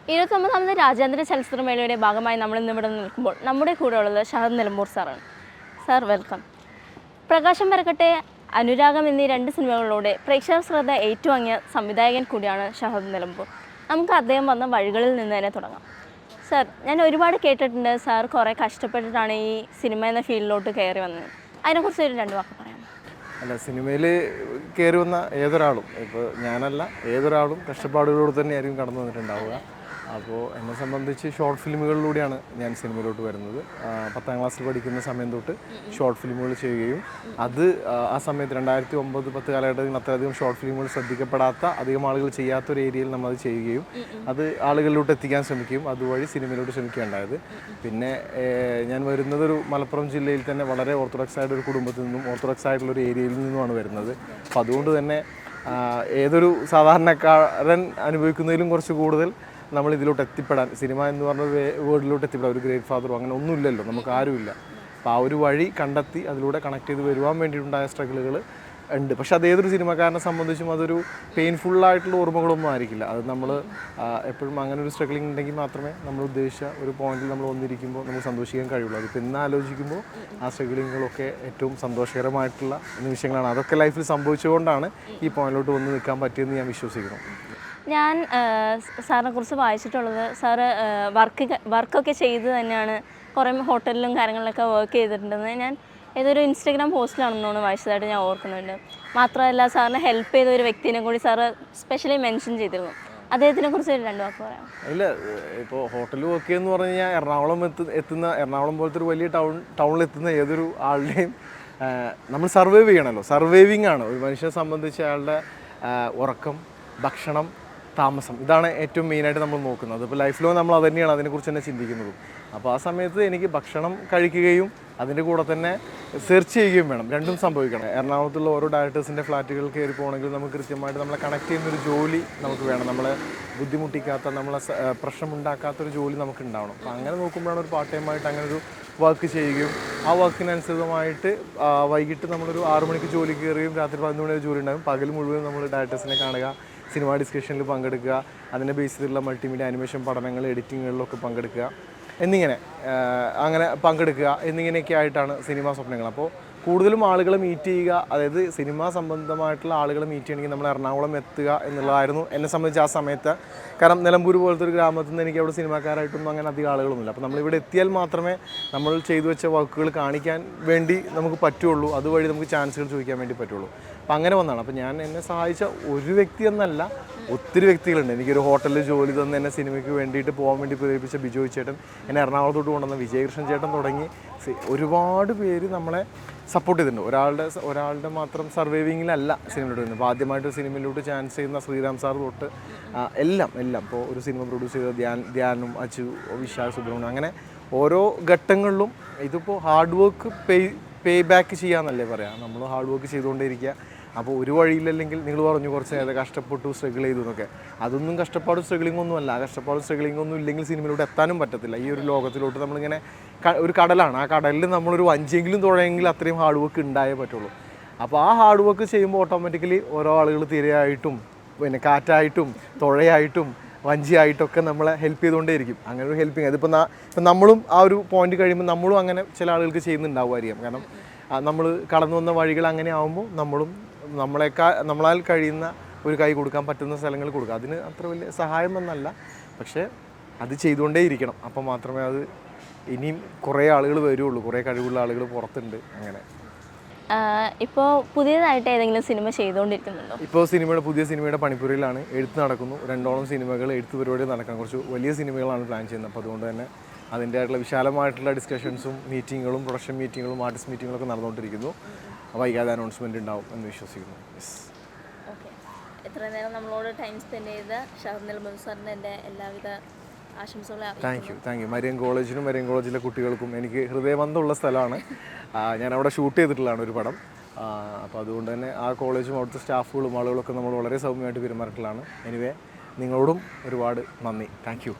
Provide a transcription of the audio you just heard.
29ാമത് രാജ്യാന്തര ചലച്ചിത്രമേളയുടെ ഭാഗമായി നമ്മൾ ഇന്നിവിടെ നിൽക്കുമ്പോൾ നമ്മുടെ കൂടെ ഉള്ളത് ഷഹദ് നിലമ്പൂർ സാറാണ്. Sir welcome. പ്രകാശം പരക്കട്ടെ, അനുരാഗം എന്നീ 2 സിനിമകളിലൂടെ പ്രേക്ഷക ശ്രദ്ധ ഏറ്റുവാങ്ങിയ സംവിധായകൻ കൂടിയാണ് ഷഹദ് നിലമ്പൂർ. നമുക്ക് അദ്ദേഹം വന്ന വഴികളിൽ നിന്ന് തന്നെ തുടങ്ങാം. സാർ, ഞാൻ ഒരുപാട് കേട്ടിട്ടുണ്ട് സാർ കുറേ കഷ്ടപ്പെട്ടിട്ടാണ് ഈ സിനിമ എന്ന ഫീൽഡിലോട്ട് കയറി വന്നത്. അതിനെക്കുറിച്ച് ഒരു 2 വാക്ക് പറയാം. അല്ല, സിനിമയിൽ കയറി വന്ന ഏതൊരാളും, ഇപ്പോൾ ഞാനല്ല, ഏതൊരാളും കഷ്ടപ്പാടുകളോട് തന്നെയായിരിക്കും കടന്നു വന്നിട്ടുണ്ടാവുക. അപ്പോൾ എന്നെ സംബന്ധിച്ച് ഷോർട്ട് ഫിലിമുകളിലൂടെയാണ് ഞാൻ സിനിമയിലോട്ട് വരുന്നത്. 10ാം ക്ലാസ്സിൽ പഠിക്കുന്ന സമയം തൊട്ട് ഷോർട്ട് ഫിലിമുകൾ ചെയ്യുകയും അത് ആ സമയത്ത് 2009-10 കാലഘട്ടത്തിൽ അത്രയധികം ഷോർട്ട് ഫിലിമുകൾ ശ്രദ്ധിക്കപ്പെടാത്ത, അധികം ആളുകൾ ചെയ്യാത്തൊരു ഏരിയയിൽ നമ്മളത് ചെയ്യുകയും അത് ആളുകളിലോട്ട് എത്തിക്കാൻ ശ്രമിക്കുകയും അതുവഴി സിനിമയിലോട്ട് ശ്രമിക്കുകയുണ്ടായത്. പിന്നെ ഞാൻ വരുന്നതൊരു മലപ്പുറം ജില്ലയിൽ തന്നെ വളരെ ഓർത്തഡോക്സ് ആയിട്ട് ഒരു കുടുംബത്തിൽ നിന്നും ഓർത്തഡോക്സ് ആയിട്ടുള്ളൊരു ഏരിയയിൽ നിന്നുമാണ് വരുന്നത്. അപ്പോൾ അതുകൊണ്ട് തന്നെ ഏതൊരു സാധാരണക്കാരൻ അനുഭവിക്കുന്നതിലും കുറച്ച് കൂടുതൽ നമ്മൾ ഇതിലോട്ട് എത്തിപ്പെടാൻ, സിനിമ എന്ന് പറഞ്ഞ വേർഡിലോട്ട് എത്തിപ്പെടാൻ, ഒരു ഗ്രേറ്റ് ഫാദറോ അങ്ങനെ ഒന്നുമില്ലല്ലോ, നമുക്ക് ആരുമില്ല. അപ്പോൾ ആ ഒരു വഴി കണ്ടെത്തി അതിലൂടെ കണക്ട് ചെയ്ത് വരുവാൻ വേണ്ടിയിട്ടുണ്ടായ സ്ട്രഗിളുകൾ ഉണ്ട്. പക്ഷെ അത് ഏതൊരു സിനിമക്കാരനെ സംബന്ധിച്ചും അതൊരു പെയിൻഫുള്ളായിട്ടുള്ള ഓർമ്മകളൊന്നും ആയിരിക്കില്ല. അത് നമ്മൾ എപ്പോഴും അങ്ങനെ ഒരു സ്ട്രഗിളിങ് ഉണ്ടെങ്കിൽ മാത്രമേ നമ്മൾ ഉദ്ദേശിച്ച ഒരു പോയിന്റിൽ നമ്മൾ വന്നിരിക്കുമ്പോൾ നമുക്ക് സന്തോഷിക്കാൻ കഴിയുള്ളൂ. അതിപ്പോൾ ഇന്ന് ആലോചിക്കുമ്പോൾ ആ സ്ട്രഗിളിങ്ങുകളൊക്കെ ഏറ്റവും സന്തോഷകരമായിട്ടുള്ള നിമിഷങ്ങളാണ്. അതൊക്കെ ലൈഫിൽ സംഭവിച്ചുകൊണ്ടാണ് ഈ പോയിന്റിലോട്ട് വന്ന് നിൽക്കാൻ പറ്റിയെന്ന് ഞാൻ വിശ്വസിക്കുന്നു. ഞാൻ സാറിനെ കുറിച്ച് വായിച്ചിട്ടുള്ളത്, സാറ് വർക്കൊക്കെ ചെയ്ത് തന്നെയാണ് കുറേ ഹോട്ടലിലും കാര്യങ്ങളിലൊക്കെ വർക്ക് ചെയ്തിട്ടുണ്ടെന്ന് ഞാൻ ഏതൊരു ഇൻസ്റ്റഗ്രാം പോസ്റ്റിലാണെന്നാണ് വായിച്ചതായിട്ട് ഞാൻ ഓർക്കുന്നുണ്ട്. മാത്രമല്ല, സാറിനെ ഹെൽപ്പ് ചെയ്ത ഒരു വ്യക്തിനെ കൂടി സാറ് സ്പെഷ്യലി മെൻഷൻ ചെയ്തിരുന്നു. അദ്ദേഹത്തിനെ കുറിച്ച് 2 വാക്ക് പറയാം. ഇല്ല, ഇപ്പോൾ ഹോട്ടലിൽ വർക്ക് ചെയ്യുമെന്ന് പറഞ്ഞു കഴിഞ്ഞാൽ എറണാകുളം പോലത്തെ ഒരു വലിയ ടൗണിലെത്തുന്ന ഏതൊരു ആളുടെയും നമ്മൾ സർവൈവ് ചെയ്യണമല്ലോ. സർവൈവിങ് ആണ് ഒരു മനുഷ്യനെ സംബന്ധിച്ച്. അയാളുടെ ഉറക്കം, ഭക്ഷണം, താമസം, ഇതാണ് ഏറ്റവും മെയിനായിട്ട് നമ്മൾ നോക്കുന്നത്. ഇപ്പോൾ ലൈഫിലോ നമ്മൾ അത് തന്നെയാണ് അതിനെക്കുറിച്ച് തന്നെ ചിന്തിക്കുന്നതും. അപ്പോൾ ആ സമയത്ത് എനിക്ക് ഭക്ഷണം കഴിക്കുകയും അതിൻ്റെ കൂടെ തന്നെ സെർച്ച് ചെയ്യുകയും വേണം. രണ്ടും സംഭവിക്കണം. എറണാകുളത്തുള്ള ഓരോ ഡയറക്ടേഴ്സിൻ്റെ ഫ്ലാറ്റുകൾ കയറി പോകണമെങ്കിൽ നമുക്ക് കൃത്യമായിട്ട് നമ്മളെ കണക്ട് ചെയ്യുന്നൊരു ജോലി നമുക്ക് വേണം. നമ്മളെ ബുദ്ധിമുട്ടിക്കാത്ത, നമ്മളെ പ്രശ്നമുണ്ടാക്കാത്തൊരു ജോലി നമുക്ക് ഉണ്ടാവണം. അപ്പോൾ അങ്ങനെ നോക്കുമ്പോഴാണ് ഒരു പാർട്ട് ടൈമായിട്ട് അങ്ങനെ ഒരു വർക്ക് ചെയ്യുകയും ആ വർക്കിനനുസൃതമായിട്ട് വൈകിട്ട് നമ്മളൊരു 6 മണിക്ക് ജോലി കയറുകയും രാത്രി 11 മണി ജോലി ഉണ്ടാകും. പകൽ മുഴുവൻ നമ്മൾ ഡയറക്ടേഴ്സിനെ കാണുക, സിനിമ ഡിസ്കഷനിൽ പങ്കെടുക്കുക, അതിനെ ബേസ് ചെയ്തിട്ടുള്ള മൾട്ടിമീഡിയ ആനിമേഷൻ പഠനങ്ങൾ, എഡിറ്റിങ്ങുകളിലൊക്കെ പങ്കെടുക്കുക അങ്ങനെ പങ്കെടുക്കുക എന്നിങ്ങനെയൊക്കെ ആയിട്ടാണ് സിനിമാ സ്വപ്നങ്ങൾ. അപ്പോൾ കൂടുതലും ആളുകളെ മീറ്റ് ചെയ്യുക, അതായത് സിനിമാ സംബന്ധമായിട്ടുള്ള ആളുകളെ മീറ്റ് ചെയ്യണമെങ്കിൽ നമ്മൾ എറണാകുളം എത്തുക എന്നുള്ളതായിരുന്നു എന്നെ സംബന്ധിച്ച് ആ സമയത്ത്. കാരണം നിലമ്പൂർ പോലത്തെ ഒരു ഗ്രാമത്തിൽ നിന്ന് എനിക്ക് അവിടെ സിനിമാക്കാരായിട്ടൊന്നും അങ്ങനെ അധികം ആളുകളൊന്നുമില്ല. അപ്പോൾ നമ്മളിവിടെ എത്തിയാൽ മാത്രമേ നമ്മൾ ചെയ്തു വെച്ച വർക്കുകൾ കാണിക്കാൻ വേണ്ടി നമുക്ക് പറ്റുള്ളൂ. അതുവഴി നമുക്ക് ചാൻസുകൾ ചോദിക്കാൻ വേണ്ടി പറ്റുള്ളൂ. അപ്പോൾ അങ്ങനെ വന്നതാണ്. അപ്പോൾ എന്നെ സഹായിച്ച ഒരു വ്യക്തി എന്നല്ല, ഒത്തിരി വ്യക്തികളുണ്ട്. എനിക്കൊരു ഹോട്ടലിൽ ജോലി തന്ന് എന്നെ സിനിമയ്ക്ക് വേണ്ടിയിട്ട് പോകാൻ വേണ്ടി പ്രേരിപ്പിച്ച ബിജോയ് ചേട്ടൻ, എന്നെ എറണാകുളത്തോട്ട് കൊണ്ടുവന്ന വിജയകൃഷ്ണൻ ചേട്ടൻ തുടങ്ങി ഒരുപാട് പേര് നമ്മളെ സപ്പോർട്ട് ചെയ്തിട്ടുണ്ട്. ഒരാളുടെ മാത്രം സർവൈവിങ്ങിലല്ല സിനിമയിലോട്ട് വരുന്നത്. അപ്പോൾ ആദ്യമായിട്ട് സിനിമയിലോട്ട് ചാൻസ് ചെയ്യുന്ന ശ്രീറാം സാർ തൊട്ട് എല്ലാം ഇപ്പോൾ ഒരു സിനിമ പ്രൊഡ്യൂസ് ചെയ്ത ധ്യാനും, അച്ചു, വിശാൽ സുബ്രഹ്മണ്യം, അങ്ങനെ ഓരോ ഘട്ടങ്ങളിലും ഇതിപ്പോൾ ഹാർഡ് വർക്ക് പേ ബാക്ക് ചെയ്യാമെന്നല്ലേ പറയാം. നമ്മൾ ഹാർഡ് വർക്ക് ചെയ്തുകൊണ്ടേയിരിക്കുക. അപ്പോൾ ഒരു വഴിയില്ലെങ്കിൽ, നിങ്ങൾ പറഞ്ഞു കുറച്ച് നേരം കഷ്ടപ്പെട്ടു, സ്ട്രഗിൾ ചെയ്തു എന്നൊക്കെ, അതൊന്നും കഷ്ടപ്പാടും സ്ട്രഗിളിംഗ് ഒന്നും അല്ല. കഷ്ടപ്പാടും സ്ട്രഗിളിംഗ് ഒന്നും ഇല്ലെങ്കിൽ സിനിമയിലോട്ട് എത്താനും പറ്റത്തില്ല. ഈ ഒരു ലോകത്തിലോട്ട് നമ്മളിങ്ങനെ ഒരു കടലാണ്. ആ കടലിൽ നമ്മളൊരു വഞ്ചിയെങ്കിലും തുഴയെങ്കിൽ അത്രയും ഹാർഡ് വർക്ക് ഉണ്ടായേ പറ്റുള്ളൂ. അപ്പോൾ ആ ഹാർഡ് വർക്ക് ചെയ്യുമ്പോൾ ഓട്ടോമാറ്റിക്കലി ഓരോ ആളുകൾ തിരയായിട്ടും പിന്നെ കാറ്റായിട്ടും തുഴയായിട്ടും വഞ്ചിയായിട്ടൊക്കെ നമ്മളെ ഹെൽപ്പ് ചെയ്തുകൊണ്ടേയിരിക്കും. അങ്ങനെ ഒരു ഹെൽപ്പിങ് അതിപ്പോൾ നമ്മളും ആ ഒരു പോയിന്റ് കഴിയുമ്പോൾ നമ്മളും അങ്ങനെ ചില ആളുകൾക്ക് ചെയ്യുന്നുണ്ടാവുമായിരിക്കും. കാരണം നമ്മൾ കടന്നു വന്ന വഴികൾ അങ്ങനെ ആകുമ്പോൾ നമ്മളും നമ്മളാൽ കഴിയുന്ന ഒരു കൈ കൊടുക്കാൻ പറ്റുന്ന സ്ഥലങ്ങളിൽ കൊടുക്കുക. അതിന് അത്ര വലിയ സഹായം എന്നല്ല, പക്ഷേ അത് ചെയ്തുകൊണ്ടേ ഇരിക്കണം. അപ്പം മാത്രമേ അത് ഇനിയും കുറേ ആളുകൾ വരുള്ളൂ, കുറേ കഴിവുള്ള ആളുകൾ പുറത്തുണ്ട്. അങ്ങനെ ഇപ്പോൾ പുതിയതായിട്ട് ഏതെങ്കിലും സിനിമ ചെയ്തുകൊണ്ടിരിക്കുന്നുണ്ടോ? ഇപ്പോൾ പുതിയ സിനിമയുടെ പണിപ്പുരയിലാണ്. എഴുത്ത് നടക്കുന്നു. 2ഓളം സിനിമകൾ എഴുത്ത് പരിപാടി നടക്കാൻ, കുറച്ച് വലിയ സിനിമകളാണ് പ്ലാൻ ചെയ്യുന്നത്. അപ്പോൾ അതുകൊണ്ട് തന്നെ അതിൻ്റെ ആയിട്ടുള്ള വിശാലമായിട്ടുള്ള ഡിസ്കഷൻസും മീറ്റിങ്ങുകളും പ്രൊഡക്ഷൻ മീറ്റിങ്ങുകളും ആർട്ടിസ്റ്റ് മീറ്റിങ്ങുകളൊക്കെ നടന്നുകൊണ്ടിരിക്കുന്നു. വൈകാതെ അനൗൺസ്മെൻറ്റ് ഉണ്ടാവും എന്ന് വിശ്വസിക്കുന്നു. ഓക്കെ, എത്ര നേരം നമ്മളോട് ടൈം സ്പെൻഡ് ചെയ്ത ഷഹദ് നിലമ്പൂർ സാറിൻ്റെ എൻ്റെ എല്ലാവിധ ആശംസകളും. Thank you. മരിയൻ കോളേജിലെ കുട്ടികൾക്കും എനിക്ക് ഹൃദയബന്ധമുള്ള സ്ഥലമാണ്. ഞാൻ അവിടെ ഷൂട്ട് ചെയ്തിട്ടുള്ളതാണ് ഒരു പടം. അപ്പോൾ അതുകൊണ്ട് തന്നെ ആ കോളേജും അവിടുത്തെ സ്റ്റാഫുകളും ആളുകളൊക്കെ നമ്മൾ വളരെ സൗമ്യമായിട്ട് പെരുമാറിയിട്ടുള്ളതാണ്. എനിവേ, നിങ്ങളോടും ഒരുപാട് നന്ദി. Thank you.